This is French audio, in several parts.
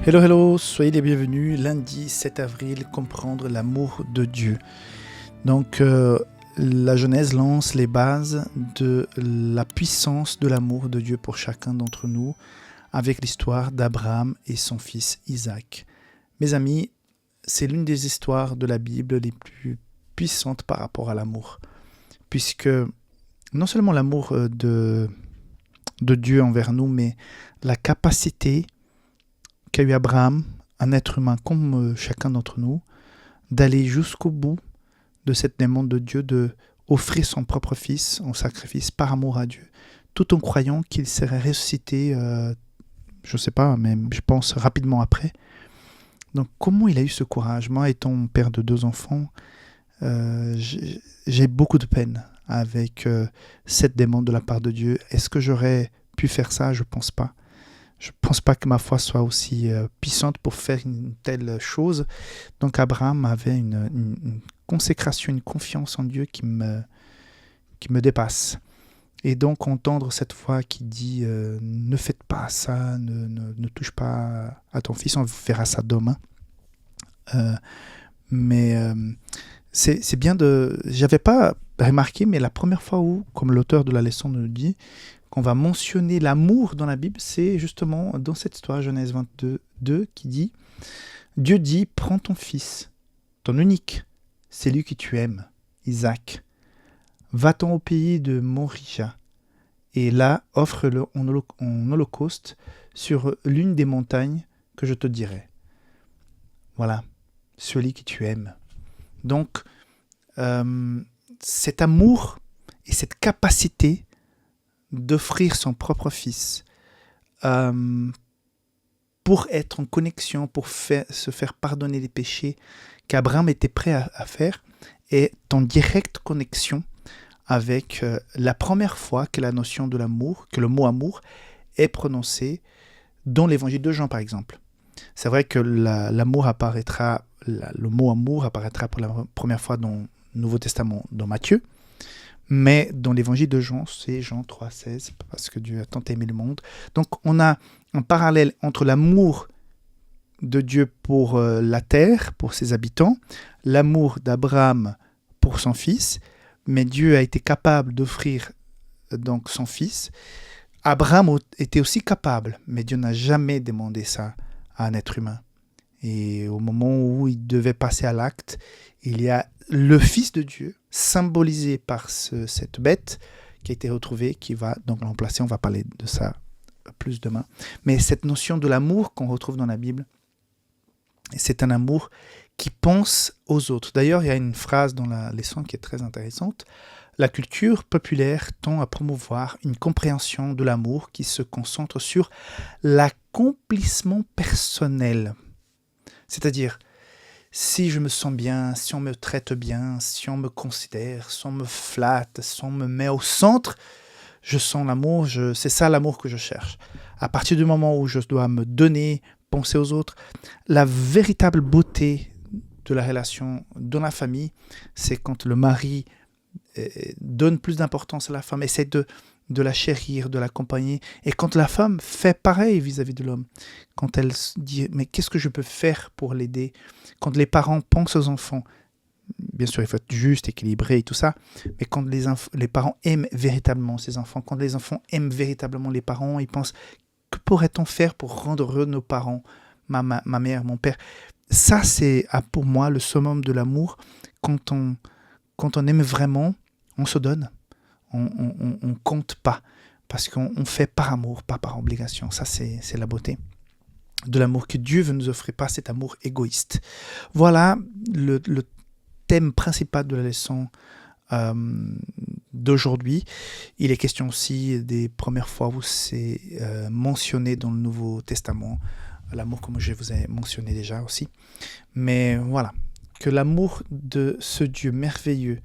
Hello, hello, soyez les bienvenus. Lundi 7 avril, comprendre l'amour de Dieu. Donc, la Genèse lance les bases de la puissance de l'amour de Dieu pour chacun d'entre nous avec l'histoire d'Abraham et son fils Isaac. Mes amis, c'est l'une des histoires de la Bible les plus puissantes par rapport à l'amour. Puisque non seulement l'amour de Dieu envers nous, mais la capacité qu'a eu Abraham, un être humain comme chacun d'entre nous, d'aller jusqu'au bout de cette demande de Dieu, de offrir son propre fils en sacrifice par amour à Dieu, tout en croyant qu'il serait ressuscité, je ne sais pas, mais je pense rapidement après. Donc comment il a eu ce courage? Moi, étant père de 2 enfants, j'ai beaucoup de peine avec cette demande de la part de Dieu. Est-ce que j'aurais pu faire ça? Je ne pense pas. Je ne pense pas que ma foi soit aussi puissante pour faire une telle chose. Donc Abraham avait une consécration, une confiance en Dieu qui me dépasse. Et donc entendre cette voix qui dit ne faites pas ça, ne touche pas à ton fils, on verra ça demain. C'est bien de... J'avais pas remarqué, mais la première fois où, comme l'auteur de la leçon nous dit, qu'on va mentionner l'amour dans la Bible, c'est justement dans cette histoire, Genèse 22, qui dit « Dieu dit, prends ton fils, ton unique, celui que tu aimes, Isaac, va-t'en au pays de Morija, et là, offre-le en holocauste sur l'une des montagnes que je te dirai. Voilà, celui que tu aimes. » Donc, cet amour et cette capacité d'offrir son propre fils pour être en connexion, pour se faire pardonner les péchés qu'Abraham était prêt à faire, est en directe connexion avec la première fois que la notion de l'amour, que le mot amour est prononcé dans l'évangile de Jean par exemple. C'est vrai que l'amour apparaîtra, le mot amour apparaîtra pour la première fois dans le Nouveau Testament, dans Matthieu, mais dans l'évangile de Jean, c'est Jean 3,16, parce que Dieu a tant aimé le monde. Donc on a un parallèle entre l'amour de Dieu pour la terre, pour ses habitants, l'amour d'Abraham pour son fils, mais Dieu a été capable d'offrir donc son fils. Abraham était aussi capable, mais Dieu n'a jamais demandé ça à un être humain. Et au moment où il devait passer à l'acte, il y a le Fils de Dieu, symbolisé par cette bête qui a été retrouvée, qui va donc l'emplacer. On va parler de ça plus demain. Mais cette notion de l'amour qu'on retrouve dans la Bible, c'est un amour qui pense aux autres. D'ailleurs, il y a une phrase dans la leçon qui est très intéressante. La culture populaire tend à promouvoir une compréhension de l'amour qui se concentre sur l'accomplissement personnel. C'est-à-dire, si je me sens bien, si on me traite bien, si on me considère, si on me flatte, si on me met au centre, je sens l'amour, c'est ça l'amour que je cherche. À partir du moment où je dois me donner, penser aux autres, la véritable beauté de la relation dans la famille, c'est quand le mari donne plus d'importance à la femme, essaie de la chérir, de l'accompagner. Et quand la femme fait pareil vis-à-vis de l'homme, quand elle se dit « mais qu'est-ce que je peux faire pour l'aider ?» Quand les parents pensent aux enfants, bien sûr il faut être juste, équilibré et tout ça, mais quand les parents aiment véritablement ces enfants, quand les enfants aiment véritablement les parents, ils pensent « que pourrait-on faire pour rendre heureux nos parents, ma mère, mon père ?» Ça c'est pour moi le summum de l'amour. Quand on aime vraiment, on se donne. On compte pas, parce qu'on fait par amour, pas par obligation. Ça, c'est la beauté de l'amour que Dieu veut nous offrir, pas cet amour égoïste. Voilà le thème principal de la leçon d'aujourd'hui. Il est question aussi des premières fois où c'est mentionné dans le Nouveau Testament, l'amour comme je vous ai mentionné déjà aussi. Mais voilà, que l'amour de ce Dieu merveilleux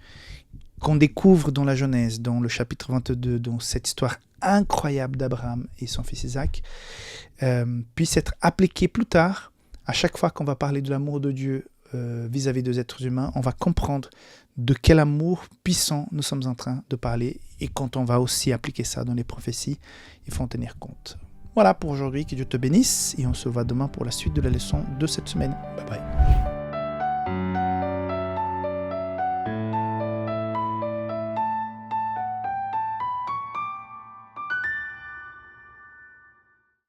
qu'on découvre dans la Genèse, dans le chapitre 22, dans cette histoire incroyable d'Abraham et son fils Isaac, puisse être appliqué plus tard. À chaque fois qu'on va parler de l'amour de Dieu vis-à-vis des êtres humains, on va comprendre de quel amour puissant nous sommes en train de parler. Et quand on va aussi appliquer ça dans les prophéties, il faut en tenir compte. Voilà pour aujourd'hui, que Dieu te bénisse et on se voit demain pour la suite de la leçon de cette semaine. Bye bye.